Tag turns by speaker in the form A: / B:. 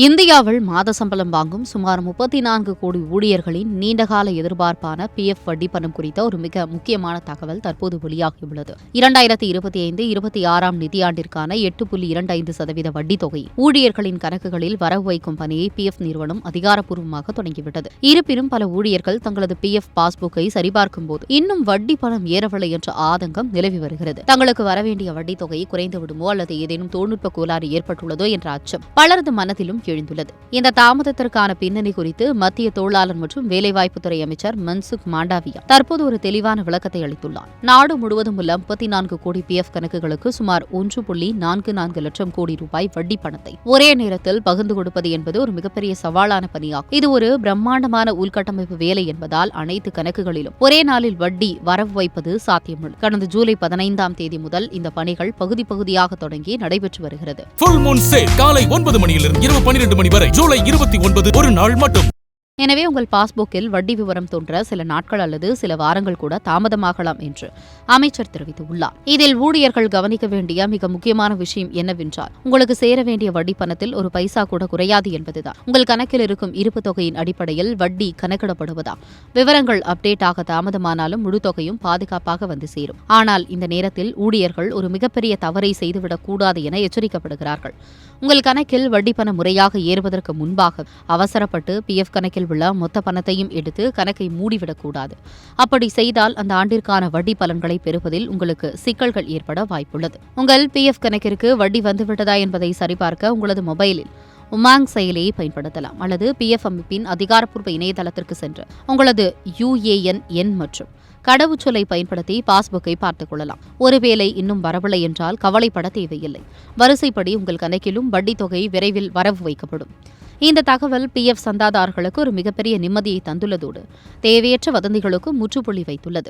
A: இந்தியாவில் மாத சம்பளம் வாங்கும் சுமார் 34 கோடி ஊழியர்களின் நீண்டகால எதிர்பார்ப்பான PF வட்டி பணம் குறித்த ஒரு மிக முக்கியமான தகவல் தற்போது வெளியாகியுள்ளது. 2025-26 நிதியாண்டிற்கான 8.25% வட்டி தொகை ஊழியர்களின் கணக்குகளில் வரவு வைக்கும் பணியை PF நிறுவனம் அதிகாரப்பூர்வமாக தொடங்கிவிட்டது. இருப்பினும் பல ஊழியர்கள் தங்களது PF பாஸ்புக்கை சரிபார்க்கும் போது இன்னும் வட்டி பணம் ஏறவில்லை என்ற ஆதங்கம் நிலவி வருகிறது. தங்களுக்கு வரவேண்டிய வட்டி தொகை குறைந்து விடுமோ அல்லது ஏதேனும் தொழில்நுட்ப கோளாறு ஏற்பட்டுள்ளதோ என்ற அச்சம் பலரது மனத்திலும் எழுந்துள்ளது. இந்த தாமதத்திற்கான பின்னணி குறித்து மத்திய தொழிலாளர் மற்றும் வேலைவாய்ப்புத்துறை அமைச்சர் மன்சுக் மாண்டவியா தற்போது ஒரு தெளிவான விளக்கத்தை அளித்துள்ளார். நாடு முழுவதும் உள்ள 34 கோடி PF கணக்குகளுக்கு சுமார் 1.44 லட்சம் கோடி ரூபாய் வட்டி பணத்தை ஒரே நேரத்தில் பகிர்ந்து கொடுப்பது என்பது ஒரு மிகப்பெரிய சவாலான பணியாகும். இது ஒரு பிரம்மாண்டமான உள்கட்டமைப்பு வேலை என்பதால் அனைத்து கணக்குகளிலும் ஒரே நாளில் வட்டி வரவு வைப்பது சாத்தியமில்லை. கடந்த ஜூலை 15ஆம் தேதி முதல் இந்த பணிகள் பகுதி பகுதியாக தொடங்கி நடைபெற்று வருகிறது.
B: காலை 9 மணியிலிருந்து இரவு 12 மணி வரை ஜூலை 29 ஒரு நாள் மட்டும்.
A: எனவே உங்கள் பாஸ்புக்கில் வட்டி விவரம் தோன்ற சில நாட்கள் அல்லது சில வாரங்கள் கூட தாமதமாகலாம் என்று அமைச்சர் தெரிவித்துள்ளார். இதில் ஊழியர்கள் கவனிக்க வேண்டிய மிக முக்கியமான விஷயம் என்னவென்றால், உங்களுக்கு சேர வேண்டிய வட்டி பணத்தில் ஒரு பைசா கூட குறையாது என்பதுதான். உங்கள் கணக்கில் இருக்கும் இருப்பு தொகையின் அடிப்படையில் வட்டி கணக்கிடப்படுவதா? விவரங்கள் அப்டேட் ஆக தாமதமானாலும் முழு தொகையும் பாதுகாப்பாக வந்து சேரும். ஆனால் இந்த நேரத்தில் ஊழியர்கள் ஒரு மிகப்பெரிய தவறை செய்துவிடக் கூடாது என எச்சரிக்கப்படுகிறார்கள். உங்கள் கணக்கில் வட்டி பணம் முறையாக ஏறுவதற்கு முன்பாக அவசரப்பட்டு PF கணக்கில் உள்ள மொத்த பணத்தையும் எடுத்து கணக்கை மூடிவிடக்கூடாது. அப்படி செய்தால் அந்த ஆண்டிற்கான வட்டி பலன்களை பெறுவதில் உங்களுக்கு சிக்கல்கள் ஏற்பட வாய்ப்புள்ளது. உங்கள் PF கணக்கிற்கு வட்டி வந்துவிட்டதா என்பதை சரிபார்க்க உங்களது மொபைலில் உமாங் செயலியை பயன்படுத்தலாம் அல்லது PF அமைப்பின் அதிகாரப்பூர்வ இணையதளத்திற்கு சென்று உங்களது UAN எண் மற்றும் கடவுச்சொல்லை பயன்படுத்தி பாஸ்புக்கை பார்த்துக் கொள்ளலாம். ஒருவேளை இன்னும் வரவில்லை என்றால் கவலைப்பட தேவையில்லை. வரிசைப்படி உங்கள் கணக்கிலும் வட்டி தொகை விரைவில் வரவு வைக்கப்படும். இந்த தகவல் PF சந்தாதாரர்களுக்கு ஒரு மிகப்பெரிய நிம்மதியை தந்துள்ளதோடு தேவையற்ற வதந்திகளுக்கு முற்றுப்புள்ளி வைத்துள்ளது.